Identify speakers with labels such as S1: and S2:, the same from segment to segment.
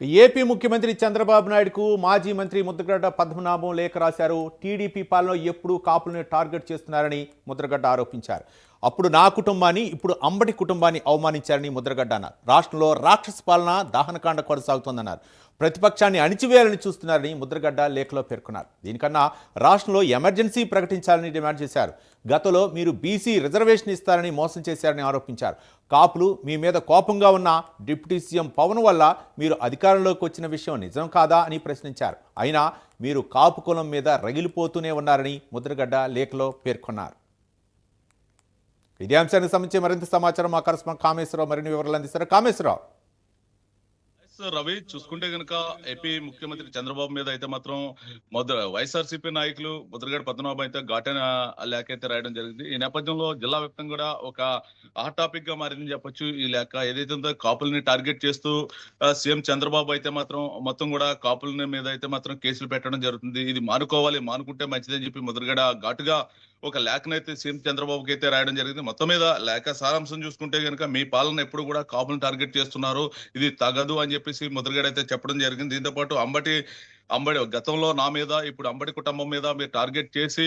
S1: AP ముఖ్యమంత్రి చంద్రబాబు నాయుడుకు మాజీ మంత్రి ముద్రగడ్డ పద్మనాభం లేఖ రాశారు. టీడీపీ పాలన ఎప్పుడూ కాపులను టార్గెట్ చేస్తున్నారని ముద్రగడ్డ ఆరోపించారు. అప్పుడు నా కుటుంబాన్ని, ఇప్పుడు అంబటి కుటుంబాన్ని అవమానించారని ముద్రగడ్డ అన్నారు. రాష్ట్రంలో రాక్షస పాలన, దహనకాండ కొనసాగుతోందన్నారు. ప్రతిపక్షాన్ని అణిచివేయాలని చూస్తున్నారని ముద్రగడ్డ లేఖలో పేర్కొన్నారు. దీనికన్నా రాష్ట్రంలో ఎమర్జెన్సీ ప్రకటించాలని డిమాండ్ చేశారు. గతంలో మీరు బీసీ రిజర్వేషన్ ఇస్తారని మోసం చేశారని ఆరోపించారు. కాపులు మీ మీద కోపంగా ఉన్న డిప్యూటీ సీఎం పవన్ వల్ల మీరు అధికారంలోకి వచ్చిన విషయం నిజం కాదా అని ప్రశ్నించారు. అయినా మీరు కాపు కులం మీద రగిలిపోతూనే ఉన్నారని ముద్రగడ్డ లేఖలో పేర్కొన్నారు. ఇదే అంశానికి సంబంధించి మరింత సమాచారం మా కరెస్పాండెంట్ కామేశ్వరరావు మరిన్ని వివరాలు అందిస్తారు. కామేశ్వరరావు.
S2: రవి, చూసుకుంటే గనక ఏపీ ముఖ్యమంత్రి చంద్రబాబు మీద అయితే మాత్రం వైఎస్ఆర్సీపీ నాయకులు ముద్రగడ పద్మనాభం అయితే ఘాటైన లేఖ అయితే రాయడం జరిగింది. ఈ నేపథ్యంలో జిల్లా వ్యాప్తంగా కూడా ఒక హాట్ టాపిక్ గా మారిందని చెప్పొచ్చు. ఈ లేఖ ఏదైతే ఉందో కాపుల్ని టార్గెట్ చేస్తూ సీఎం చంద్రబాబు అయితే మాత్రం మొత్తం కూడా కాపుల మీద అయితే మాత్రం కేసులు పెట్టడం జరుగుతుంది. ఇది మానుకోవాలి, మానుకుంటే మంచిదని చెప్పి ముద్రగడ ఘాటుగా ఒక లేఖనైతే సీఎం చంద్రబాబుకి అయితే రాయడం జరిగింది. మొత్తం మీద లేఖ సారాంశం చూసుకుంటే కనుక మీ పాలన ఎప్పుడు కూడా కాపులను టార్గెట్ చేస్తున్నారు, ఇది తగదు అని చెప్పేసి ముద్రగడ అయితే చెప్పడం జరిగింది. దీంతో పాటు అంబటి గతంలో నా మీద, ఇప్పుడు అంబటి కుటుంబం మీద మీరు టార్గెట్ చేసి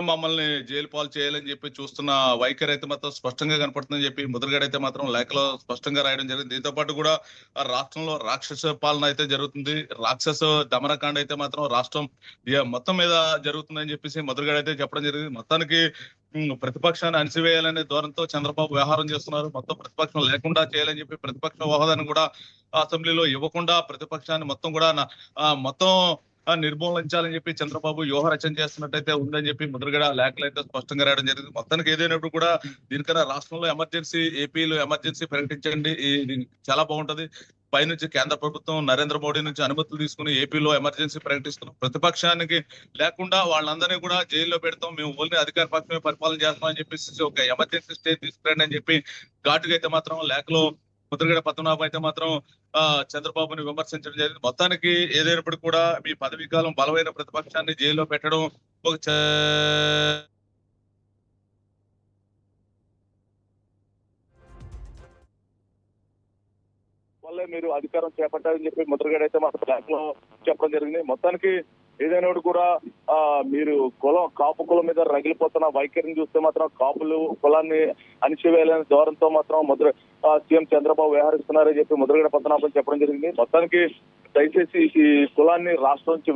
S2: మమ్మల్ని జైలు పాలు చేయాలని చెప్పి చూస్తున్న వైఖరి అయితే మాత్రం స్పష్టంగా కనపడుతుందని చెప్పి ముద్రగడ అయితే మాత్రం లేఖలో స్పష్టంగా రాయడం జరిగింది. దీంతో పాటు కూడా రాష్ట్రంలో రాక్షస పాలన అయితే జరుగుతుంది, రాక్షస దమనకాండ అయితే మాత్రం రాష్ట్రం మొత్తం మీద జరుగుతుందని చెప్పేసి ముద్రగడ అయితే చెప్పడం జరిగింది. మొత్తానికి ప్రతిపక్షాన్ని అణిచివేయాలనే ధోరణితో చంద్రబాబు వ్యవహారం చేస్తున్నారు. మొత్తం ప్రతిపక్షం లేకుండా చేయాలని చెప్పి ప్రతిపక్ష హోదాను కూడా అసెంబ్లీలో ఇవ్వకుండా ప్రతిపక్షాన్ని మొత్తం కూడా మొత్తం నిర్మూలించాలని చెప్పి చంద్రబాబు వ్యూహ రచన చేస్తున్నట్టయితే ఉందని చెప్పి ముద్రగడ లేఖలు అయితే స్పష్టంగా రాయడం జరిగింది. మొత్తానికి ఏదైనప్పుడు కూడా దీనికన్నా రాష్ట్రంలో ఏపీలో ఎమర్జెన్సీ ప్రకటించండి, ఇది చాలా బాగుంటది. పైనుంచి కేంద్ర ప్రభుత్వం నరేంద్ర మోడీ నుంచి అనుమతులు తీసుకుని ఏపీలో ఎమర్జెన్సీ ప్రకటిస్తున్నాం, ప్రతిపక్షానికి లేకుండా వాళ్ళందరినీ కూడా జైల్లో పెడతాం, మేము ఓన్లీ అధికార పక్షమే పరిపాలన చేస్తామని చెప్పేసి ఒక ఎమర్జెన్సీ స్టే తీసుకురండి అని చెప్పి ఘాటుగా అయితే మాత్రం లేఖలో ముద్రగడ పద్మనాభం అయితే మాత్రం చంద్రబాబుని విమర్శించడం జరిగింది. మొత్తానికి ఏదైనప్పటికీ కూడా మీ పదవీ కాలం బలమైన ప్రతిపక్షాన్ని జైల్లో పెట్టడం ఒక
S3: వల్లే మీరు అధికారం చేపట్టారని చెప్పి ముద్రగడ అయితే మాత్రం లేఖలో చెప్పడం జరిగింది. మొత్తానికి ఏదైనా కూడా మీరు కాపు కులం మీద రగిలిపోతున్న వైఖరిని చూస్తే మాత్రం కాపులు కులాన్ని అణిచివేయాలనే ధోరణితో మాత్రం సీఎం చంద్రబాబు వ్యవహరిస్తున్నారని చెప్పి ముద్రగడ పద్మనాభం చెప్పడం జరిగింది. మొత్తానికి దయచేసి ఈ కులాన్ని రాష్ట్రం నుంచి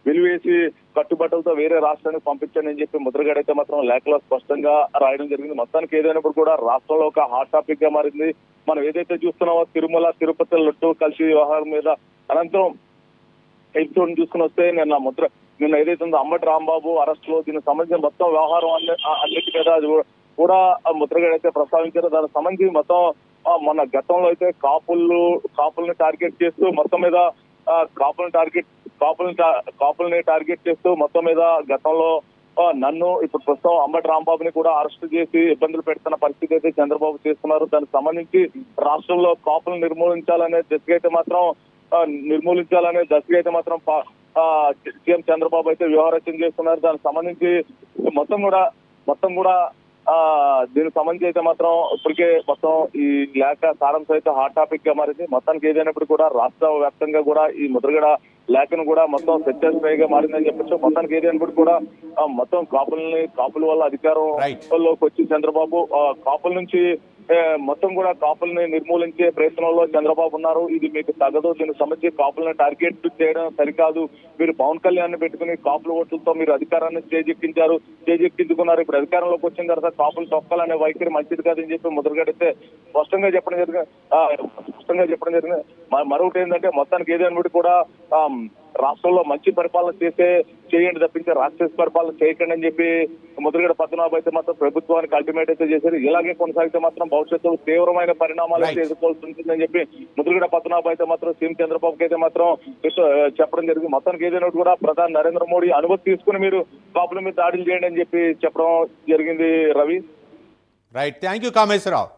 S3: వెలివేసి కట్టుబట్టలతో వేరే రాష్ట్రానికి పంపించండి అని చెప్పి ముద్రగడ అయితే మాత్రం లేఖలో స్పష్టంగా రాయడం జరిగింది. మొత్తానికి ఏదైనప్పుడు కూడా రాష్ట్రంలో ఒక హాట్ టాపిక్ గా మారింది. మనం ఏదైతే చూస్తున్నామో తిరుమల తిరుపతి లడ్డు కలిసి వ్యవహారం మీద అనంతరం ఎపిసోడ్ చూసుకుని వస్తే నిన్న ఏదైతే ఉందో అంబటి రాంబాబు అరెస్ట్ లో దీనికి సంబంధించిన మొత్తం వ్యవహారం అన్నిటి మీద కూడా ముద్రగడ అయితే ప్రస్తావించారు. దానికి సంబంధించి మొత్తం మన గతంలో అయితే కాపుల్ని టార్గెట్ చేస్తూ మొత్తం మీద కాపుల్ని టార్గెట్ చేస్తూ మొత్తం మీద గతంలో నన్ను ఇప్పుడు ప్రస్తుతం అంబటి రాంబాబుని కూడా అరెస్ట్ చేసి ఇబ్బందులు పెడుతున్న పరిస్థితి అయితే చంద్రబాబు చేస్తున్నారు. దానికి సంబంధించి రాష్ట్రంలో కాపులను నిర్మూలించాలనే దశగా అయితే మాత్రం సీఎం చంద్రబాబు అయితే వ్యూహరచన చేస్తున్నారు. దానికి సంబంధించి మొత్తం కూడా దీనికి సంబంధించి అయితే మాత్రం ఇప్పటికే మొత్తం ఈ లేఖ సారాంశం అయితే హాట్ టాపిక్ గా మారింది. మొత్తానికి ఏదైనప్పుడు కూడా రాష్ట్ర వ్యాప్తంగా కూడా ఈ ముద్రగడ లేఖను కూడా మొత్తం చర్చాస్పదంగా మారిందని చెప్పచ్చు. మొత్తానికి ఏదైనప్పుడు కూడా మొత్తం కాపుల వల్ల అధికారంలోకి వచ్చి చంద్రబాబు కాపుల నుంచి మొత్తం కూడా కాపుల్ని నిర్మూలించే ప్రయత్నంలో చంద్రబాబు ఉన్నారు. ఇది మీకు తగదు, దీనికి సంబంధించి కాపులను టార్గెట్ చేయడం సరికాదు. మీరు పవన్ కళ్యాణ్ పెట్టుకుని కాపుల ఓట్లతో మీరు అధికారాన్ని చేజెక్కించుకున్నారు. ఇప్పుడు అధికారంలోకి వచ్చిన తర్వాత కాపులు తొక్కాలనే వైఖరి మంచిది కాదని చెప్పి ముద్రగడ అయితే స్పష్టంగా చెప్పడం జరిగింది. మరొకటి ఏంటంటే మొత్తానికి ఏదైనా కూడా రాష్ట్రంలో మంచి పరిపాలన చేయండి తప్పించి రాక్షస పరిపాలన చేయకండి అని చెప్పి ముద్రగడ పద్మనాభం అయితే మాత్రం ప్రభుత్వానికి అల్టిమేట్ అయితే చేశారు. ఇలాగే కొనసాగితే మాత్రం భవిష్యత్తులో తీవ్రమైన పరిణామాలు అయితే ఎదుర్కోవాల్సి ఉంటుందని చెప్పి ముద్రగడ పద్మనాభం అయితే మాత్రం సీఎం చంద్రబాబుకి అయితే మాత్రం చెప్పడం జరిగింది. మొత్తానికి ఏదైనా కూడా ప్రధాని నరేంద్ర మోడీ అనుమతి తీసుకుని మీరు కాపుల మీద దాడులు చేయండి అని చెప్పి చెప్పడం జరిగింది. Ravi,
S1: right, thank you Kameswara Rao.